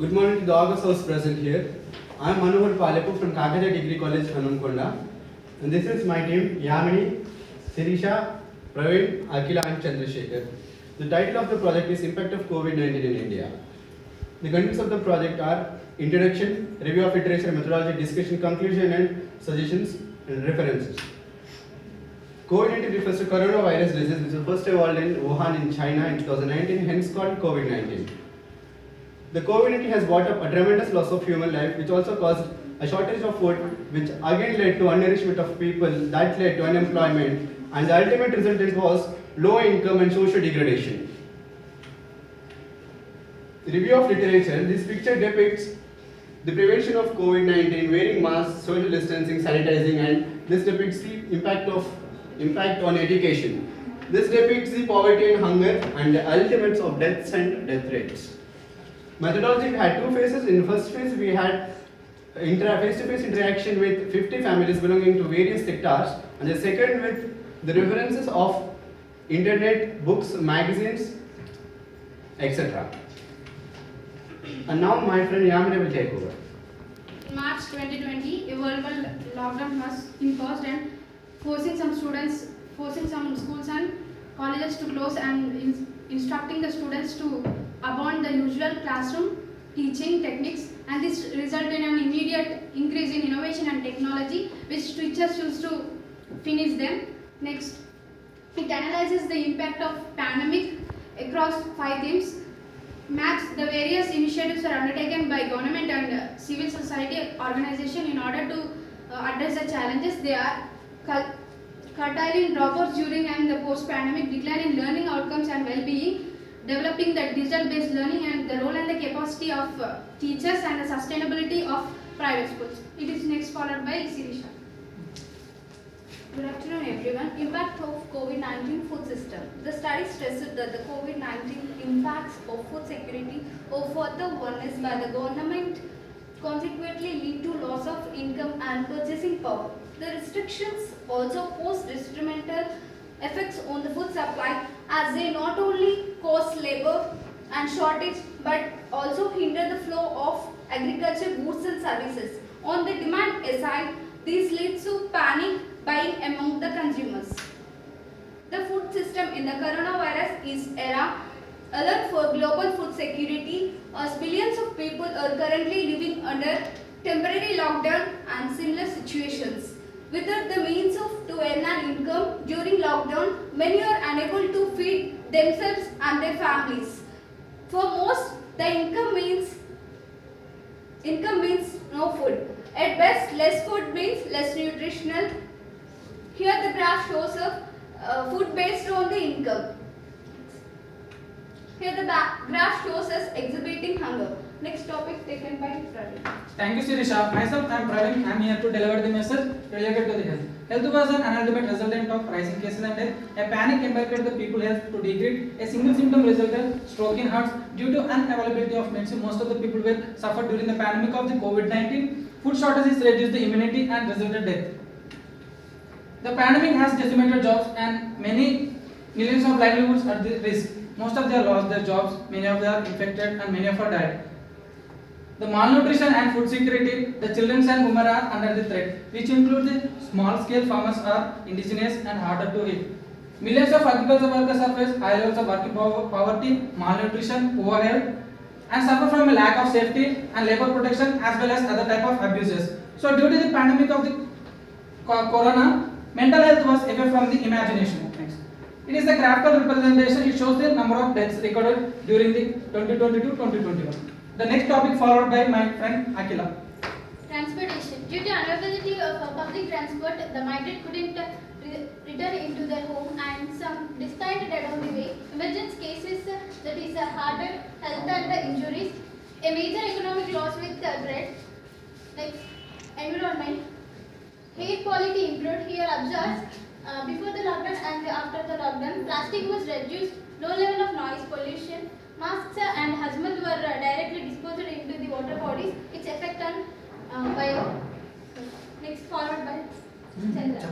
Good morning to the August House present here. I am Manohar Palepu from Kakatiya Degree College, Hanamkonda. And this is my team, Yamini, Sirisha, Praveen, Akila and Chandrasekhar. The title of the project is Impact of COVID-19 in India. The contents of the project are introduction, review of literature, methodology, discussion, conclusion and suggestions and references. COVID-19 refers to coronavirus disease which was first evolved in Wuhan in China in 2019, hence called COVID-19. The COVID-19 has brought up a tremendous loss of human life, which also caused a shortage of food, which again led to undernourishment of people, that led to unemployment, and the ultimate result was low income and social degradation. Review of literature. This picture depicts the prevention of COVID-19, wearing masks, social distancing, sanitizing, and this depicts the impact on education. This depicts the poverty and hunger and the ultimates of deaths and death rates. Methodology, we had two phases. In the first phase, we had face-to-face interaction with 50 families belonging to various sectors, and the second with the references of internet, books, magazines, etc. And now my friend Yamini will take over. In March 2020, a worldwide lockdown was imposed and forcing some schools and colleges to close and instructing the students to abandon the usual classroom teaching techniques, and this resulted in an immediate increase in innovation and technology which teachers used to finish them. Next, it analyzes the impact of pandemic across 5 themes, maps the various initiatives are undertaken by government and civil society organization in order to address the challenges. They are curtailing dropouts during and the post-pandemic, decline in learning outcomes and well-being, developing the digital-based learning and the role and the capacity of teachers and the sustainability of private schools. It is next followed by Sirisha. Good afternoon everyone. Impact of COVID-19 food system. The study stressed that the COVID-19 impacts of food security are further witnessed by the government, consequently lead to loss of income and purchasing power. The restrictions also pose detrimental effects on the food supply as they not only cause labor and shortage but also hinder the flow of agriculture goods and services. On the demand side, this leads to panic buying among the consumers. The food system in the coronavirus is era alert for global food security as billions of people are currently living under temporary lockdown and similar situations. Without the means to earn an income during lockdown, many are unable to feed themselves and their families. For most, the income means no food. At best, less food means less nutritional. Here the graph shows food based on the income. Here the graph shows us exhibiting hunger. Next topic taken by Praveen. Thank you, Sirisha. Myself, I am Praveen. I am here to deliver the message related to the health. Health was an ultimate resultant of rising cases and death. A panic impacted the people's health to degrade. A single symptom resulted stroke in hearts due to unavailability of medicine. Most of the people were suffered during the pandemic of the COVID-19. Food shortages reduced the immunity and resulted death. The pandemic has decimated jobs and many millions of livelihoods are at risk. Most of them lost their jobs, many of them are infected and many of them died. The malnutrition and food security, the children and women are under the threat, which include the small-scale farmers are indigenous and harder to hit. Millions of agricultural workers are face high levels of working poverty, malnutrition, poor health, and suffer from a lack of safety and labor protection as well as other type of abuses. So, due to the pandemic of the corona, mental health was away from the imagination. Next. It is a graphical representation. It shows the number of deaths recorded during the 2020-2021. The next topic followed by my friend Akila. Transportation. Due to unavailability of public transport, the migrant couldn't return into their home and some despite dead on the way. Emergency cases, that is harder health and injuries. A major economic loss with threat. Next, environment. Air quality improved. Here observes before the lockdown and after the lockdown, plastic was reduced, low level of noise pollution, masks and hazmat were directly disposed into the water bodies. Its effect on bio. Next, followed by Chandra.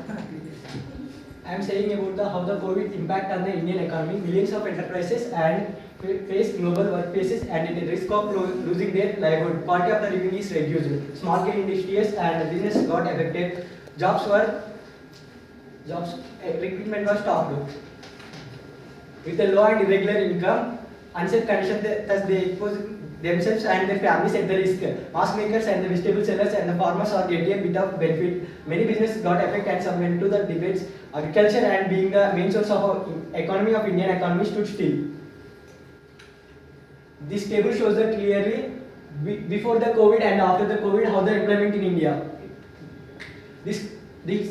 I am saying about how the COVID impact on the Indian economy. Millions of enterprises and face global workplaces and at the risk of losing their livelihood. Quality of the living is reduced. Small scale industries and business got affected. Recruitment was stopped. With a low and irregular income, unsafe conditions, thus they expose themselves and their families at the risk. Mask makers and the vegetable sellers and the farmers are getting a bit of benefit. Many businesses got affected and some went to the debates. Agriculture and being the main source of economy of Indian economy stood still. This table shows that clearly before the COVID and after the COVID how the employment in India. This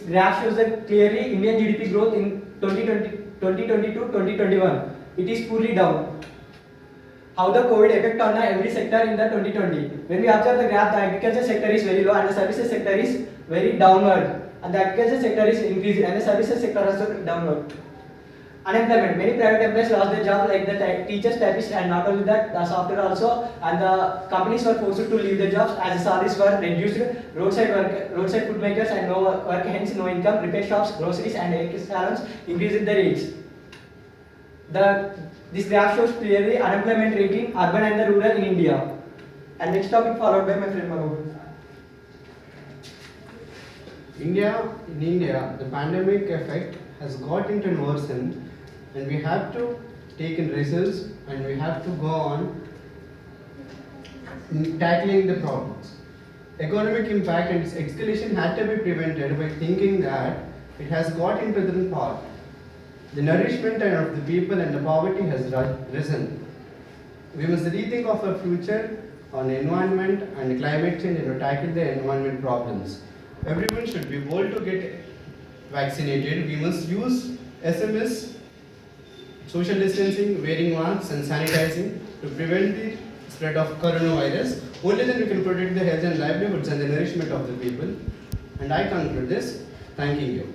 graph shows that clearly Indian GDP growth in 2022-2021. It is poorly down. How the COVID effect on every sector in the 2020. When we observe the graph, the agriculture sector is very low and the services sector is very downward. And the agriculture sector is increasing and the services sector also downward. Unemployment. Many private employees lost their job like the teachers, typists, and not only that, the software also. And the companies were forced to leave their jobs as the salaries were reduced. Roadside food makers and no work, hence no income. Repair shops, groceries, and electric salons increased the rates. This graph shows clearly unemployment rate in urban and the rural in India. And next topic followed by my friend Manoj. In India, the pandemic effect has gotten to worsen, and we have to take in results and we have to go on tackling the problems. Economic impact and its escalation had to be prevented by thinking that it has got into the part. The nourishment of the people and the poverty has risen. We must rethink of our future on environment and climate change and to tackle the environment problems. Everyone should be bold to get vaccinated. We must use SMS, social distancing, wearing masks and sanitizing to prevent the spread of coronavirus. Only then we can protect the health and livelihoods and the nourishment of the people. And I conclude this, thanking you.